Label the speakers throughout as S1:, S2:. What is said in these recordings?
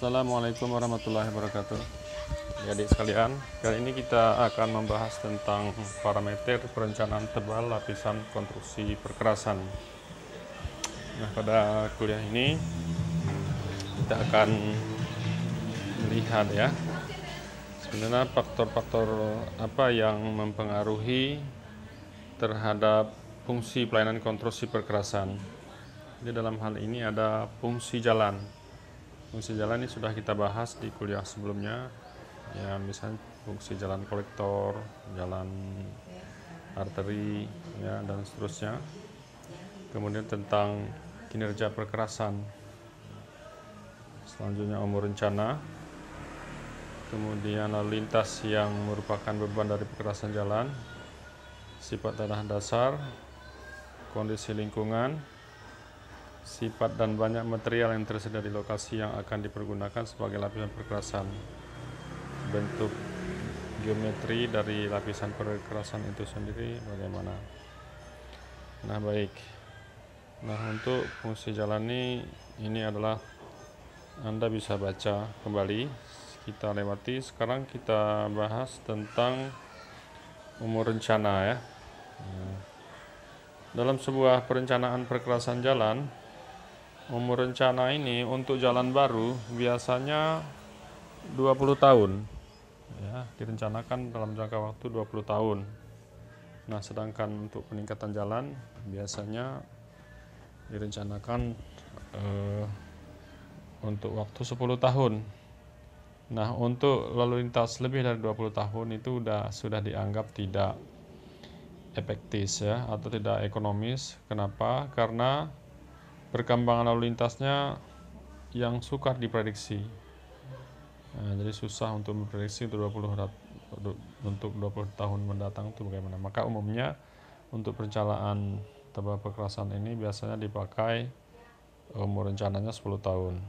S1: Assalamualaikum warahmatullahi wabarakatuh. Adik sekalian, kali ini kita akan membahas tentang parameter perencanaan tebal lapisan konstruksi perkerasan. Nah, pada kuliah ini kita akan melihat ya, sebenarnya faktor-faktor apa yang mempengaruhi terhadap fungsi pelayanan konstruksi perkerasan. Jadi dalam hal ini ada fungsi jalan. Fungsi jalan ini sudah kita bahas di kuliah sebelumnya, ya misalnya fungsi jalan kolektor, jalan arteri, ya dan seterusnya. Kemudian tentang kinerja perkerasan. Selanjutnya umur rencana. Kemudian lalu lintas yang merupakan beban dari perkerasan jalan, sifat tanah dasar, kondisi lingkungan, sifat dan banyak material yang tersedia di lokasi yang akan dipergunakan sebagai lapisan perkerasan, bentuk geometri dari lapisan perkerasan itu sendiri bagaimana. Nah baik, untuk fungsi jalan ini adalah Anda bisa baca kembali, kita lewati. Sekarang kita bahas tentang umur rencana ya. Dalam sebuah perencanaan perkerasan jalan, umur rencana ini untuk jalan baru biasanya 20 tahun. Ya, direncanakan dalam jangka waktu 20 tahun. Nah, sedangkan untuk peningkatan jalan biasanya direncanakan untuk waktu 10 tahun. Nah, untuk lalu lintas lebih dari 20 tahun itu sudah dianggap tidak efektif ya, atau tidak ekonomis. Kenapa? Karena perkembangan lalu lintasnya yang sukar diprediksi. Nah, jadi susah untuk memprediksi untuk 20 tahun mendatang itu bagaimana. Maka umumnya untuk perencanaan tebal perkerasan ini biasanya dipakai umur rencananya 10 tahun.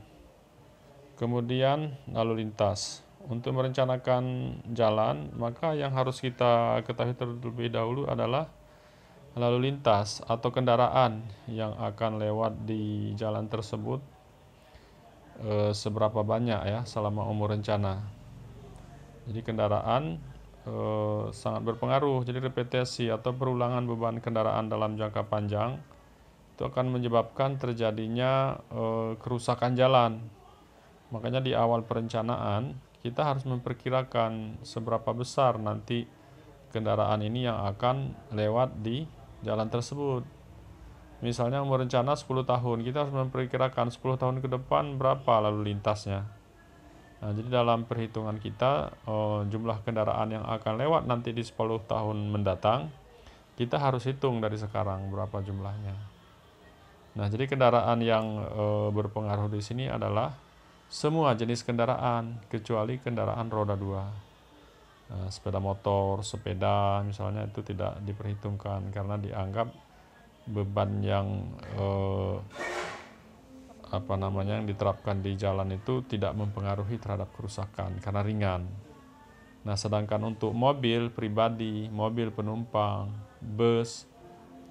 S1: Kemudian lalu lintas. Untuk merencanakan jalan, maka yang harus kita ketahui terlebih dahulu adalah lalu lintas atau kendaraan yang akan lewat di jalan tersebut seberapa banyak ya selama umur rencana. Jadi kendaraan sangat berpengaruh. Jadi repetisi atau perulangan beban kendaraan dalam jangka panjang itu akan menyebabkan terjadinya kerusakan jalan. Makanya di awal perencanaan kita harus memperkirakan seberapa besar nanti kendaraan ini yang akan lewat di jalan tersebut. Misalnya umur rencana 10 tahun, kita harus memperkirakan 10 tahun ke depan berapa lalu lintasnya. Nah, jadi dalam perhitungan kita jumlah kendaraan yang akan lewat nanti di 10 tahun mendatang, kita harus hitung dari sekarang berapa jumlahnya. Nah, jadi kendaraan yang berpengaruh di sini adalah semua jenis kendaraan kecuali kendaraan roda 2. Sepeda motor, sepeda misalnya itu tidak diperhitungkan karena dianggap beban yang yang diterapkan di jalan itu tidak mempengaruhi terhadap kerusakan karena ringan. Nah, sedangkan untuk mobil pribadi, mobil penumpang, bus,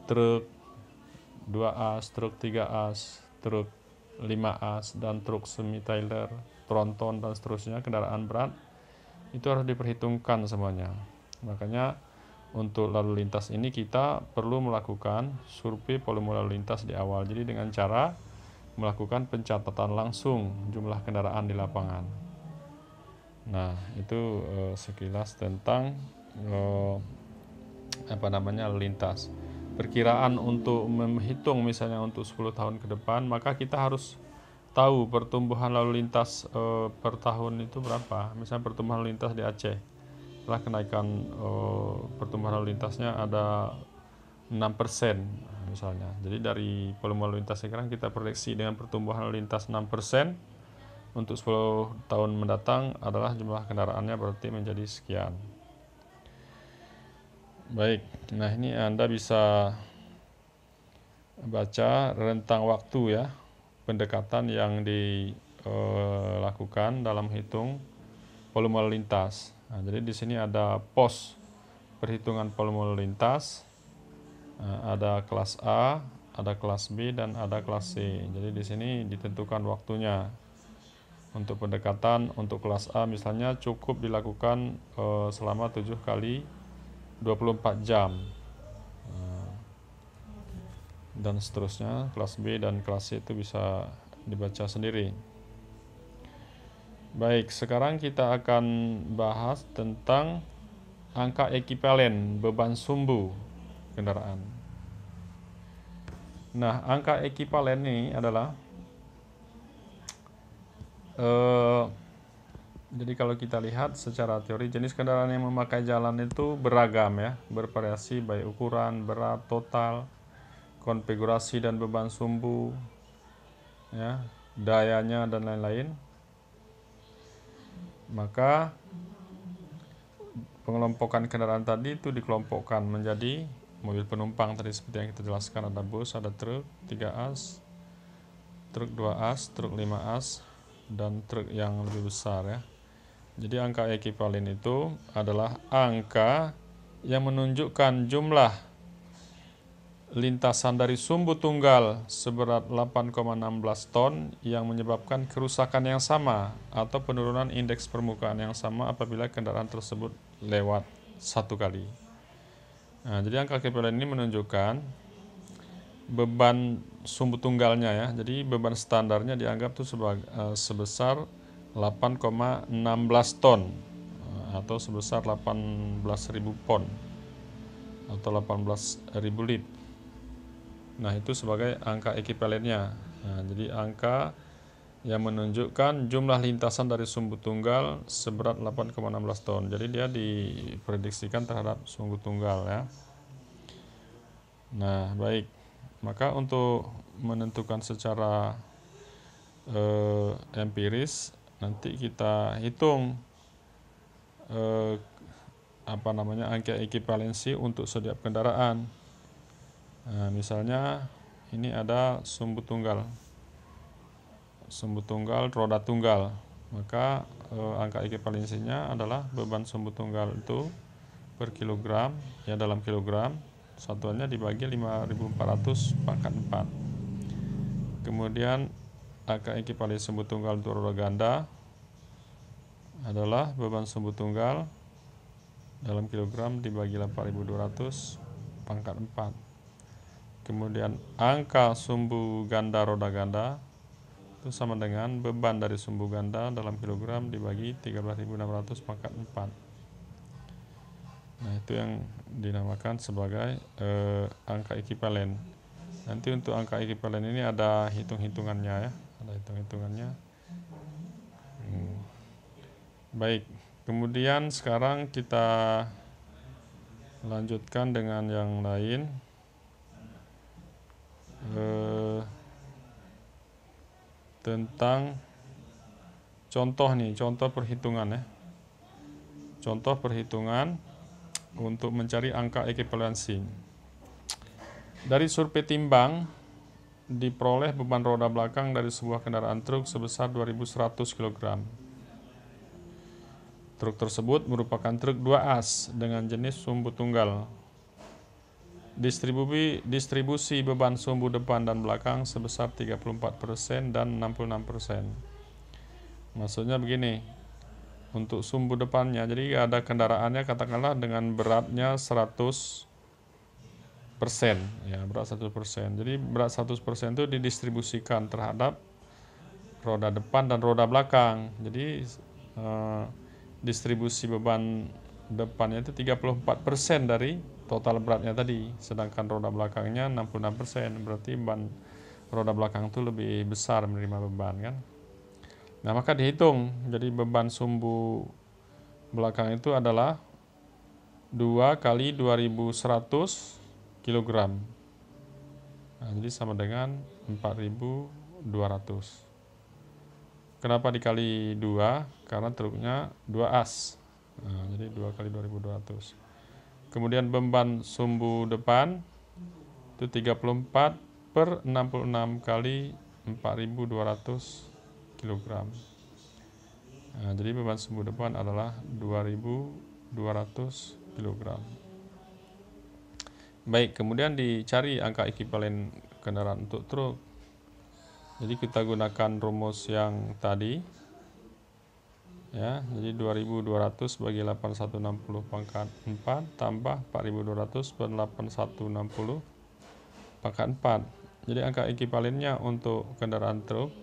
S1: truk 2 as, truk 3 as, truk 5 as, dan truk semi-trailer, tronton dan seterusnya, kendaraan berat itu harus diperhitungkan semuanya. Makanya untuk lalu lintas ini kita perlu melakukan survei volume lalu lintas di awal. Jadi dengan cara melakukan pencatatan langsung jumlah kendaraan di lapangan. Nah, itu sekilas tentang lalu lintas. Perkiraan untuk menghitung misalnya untuk 10 tahun ke depan, maka kita harus tahu pertumbuhan lalu lintas per tahun itu berapa. Misalnya pertumbuhan lalu lintas di Aceh telah kenaikan pertumbuhan lalu lintasnya ada 6% misalnya. Jadi dari volume lalu lintas sekarang kita prediksi dengan pertumbuhan lalu lintas 6% untuk 10 tahun mendatang adalah jumlah kendaraannya berarti menjadi sekian. Baik, nah ini Anda bisa baca rentang waktu ya, pendekatan yang dilakukan dalam hitung volume lalu lintas. Nah, jadi di sini ada pos perhitungan volume lalu lintas, ada kelas A, ada kelas B, dan ada kelas C. Jadi di sini ditentukan waktunya. Untuk pendekatan untuk kelas A misalnya cukup dilakukan selama 7 kali 24 jam. Dan seterusnya, kelas B dan kelas C itu bisa dibaca sendiri. Baik, sekarang kita akan bahas tentang angka ekivalen beban sumbu kendaraan. Nah, angka ekivalen ini adalah jadi kalau kita lihat secara teori, jenis kendaraan yang memakai jalan itu beragam ya, bervariasi baik ukuran, berat, total, konfigurasi dan beban sumbu, ya, dayanya dan lain-lain. Maka pengelompokan kendaraan tadi itu dikelompokkan menjadi mobil penumpang tadi seperti yang kita jelaskan, ada bus, ada truk 3 as, truk 2 as, truk 5 as, dan truk yang lebih besar ya. Jadi angka ekivalen itu adalah angka yang menunjukkan jumlah lintasan dari sumbu tunggal seberat 8,16 ton yang menyebabkan kerusakan yang sama atau penurunan indeks permukaan yang sama apabila kendaraan tersebut lewat satu kali. Nah, jadi angka ekivalen ini menunjukkan beban sumbu tunggalnya ya. Jadi beban standarnya dianggap tuh sebesar 8,16 ton atau sebesar 18.000 pon atau 18.000 lit. Nah, itu sebagai angka ekivalennya. Nah, jadi angka yang menunjukkan jumlah lintasan dari sumbu tunggal seberat 8,16 ton. Jadi dia diprediksikan terhadap sumbu tunggal ya. Nah, baik. Maka untuk menentukan secara empiris nanti kita hitung angka ekivalensi untuk setiap kendaraan. Nah, misalnya ini ada sumbu tunggal roda tunggal, maka angka ekivalensinya adalah beban sumbu tunggal itu per kilogram ya, dalam kilogram, satuannya dibagi 5.400 pangkat 4. Kemudian angka ekivalensi sumbu tunggal untuk roda ganda adalah beban sumbu tunggal dalam kilogram dibagi 8.200 pangkat 4. Kemudian angka sumbu ganda roda ganda itu sama dengan beban dari sumbu ganda dalam kilogram dibagi 13.600 pangkat 4. Nah, itu yang dinamakan sebagai angka ekivalen. Nanti untuk angka ekivalen ini ada hitung-hitungannya ya, ada hitung-hitungannya. Baik, kemudian sekarang kita lanjutkan dengan yang lain. Tentang contoh perhitungan ya. Contoh perhitungan untuk mencari angka ekivalensi. Dari survei timbang diperoleh beban roda belakang dari sebuah kendaraan truk sebesar 2.100 kg. Truk tersebut merupakan truk 2 as dengan jenis sumbu tunggal. Distribusi beban sumbu depan dan belakang sebesar 34% dan 66%. Maksudnya begini, untuk sumbu depannya, jadi ada kendaraannya katakanlah dengan beratnya 100%, ya, berat 100%. Jadi berat 100% itu didistribusikan terhadap roda depan dan roda belakang. Jadi distribusi beban depannya itu 34% dari total beratnya tadi, sedangkan roda belakangnya 66%, berarti beban roda belakang itu lebih besar menerima beban kan. Nah, maka dihitung, jadi beban sumbu belakang itu adalah 2 kali 2.100 kg. Nah, jadi sama dengan 4.200. Kenapa dikali 2? Karena truknya 2 as. Nah, jadi 2 kali 2.200. Kemudian beban sumbu depan itu 34 per 66 kali 4.200 kg. Nah, jadi beban sumbu depan adalah 2.200 kg. Baik, kemudian dicari angka ekivalen kendaraan untuk truk. Jadi kita gunakan rumus yang tadi. Ya, jadi 2200 bagi 8160 pangkat 4 tambah 4200 per 8160 pangkat 4. Jadi angka ekivalennya untuk kendaraan truk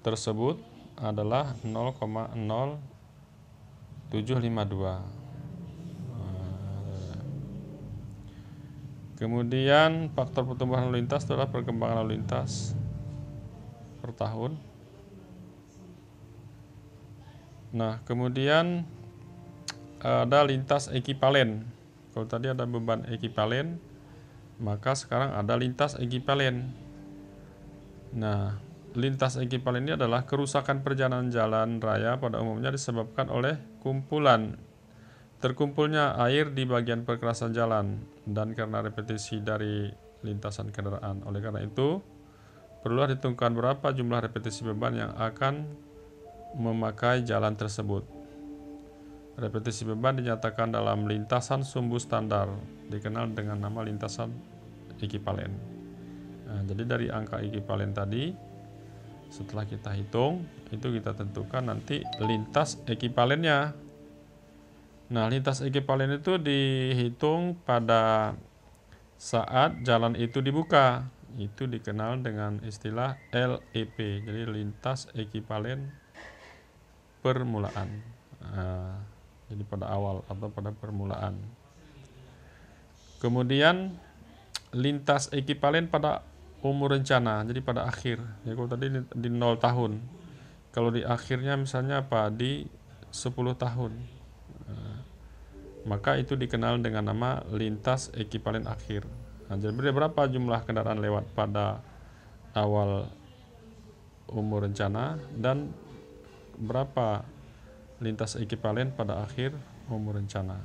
S1: tersebut adalah 0,0752. Kemudian faktor pertumbuhan lalu lintas adalah perkembangan lalu lintas per tahun. Nah, kemudian ada lintas ekivalen. Kalau tadi ada beban ekivalen, maka sekarang ada lintas ekivalen. Nah, lintas ekivalen ini adalah kerusakan perjalanan jalan raya pada umumnya disebabkan oleh terkumpulnya air di bagian perkerasan jalan dan karena repetisi dari lintasan kendaraan. Oleh karena itu, perlu ditentukan berapa jumlah repetisi beban yang akan memakai jalan tersebut. Repetisi beban dinyatakan dalam lintasan sumbu standar, dikenal dengan nama lintasan ekivalen. Nah, jadi dari angka ekivalen tadi, setelah kita hitung, itu kita tentukan nanti lintas ekivalennya. Nah, lintas ekivalen itu dihitung pada saat jalan itu dibuka. Itu dikenal dengan istilah LEP, jadi lintas ekivalen permulaan. Nah, jadi pada awal atau pada permulaan. Kemudian lintas ekivalen pada umur rencana, jadi pada akhir. Ya, kalau tadi di 0 tahun. Kalau di akhirnya misalnya apa? Di 10 tahun. Maka itu dikenal dengan nama lintas ekivalen akhir. Nah, jadi berapa jumlah kendaraan lewat pada awal umur rencana dan berapa lintas ekivalen pada akhir umur rencana.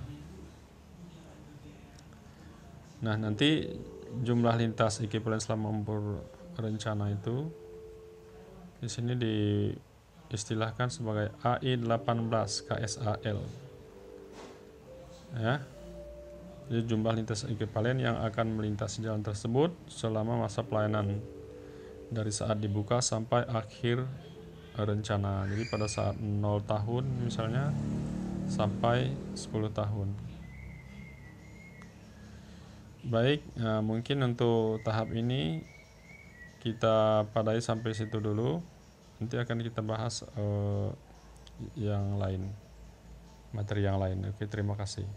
S1: Nah, nanti jumlah lintas ekivalen selama umur rencana itu di sini diistilahkan sebagai AI18 KSAL. Ya. Jadi jumlah lintas ekivalen yang akan melintasi jalan tersebut selama masa pelayanan dari saat dibuka sampai akhir rencana. Jadi pada saat 0 tahun misalnya sampai 10 tahun. Baik, mungkin untuk tahap ini kita padai sampai situ dulu. Nanti akan kita bahas yang lain, materi yang lain. Oke, terima kasih.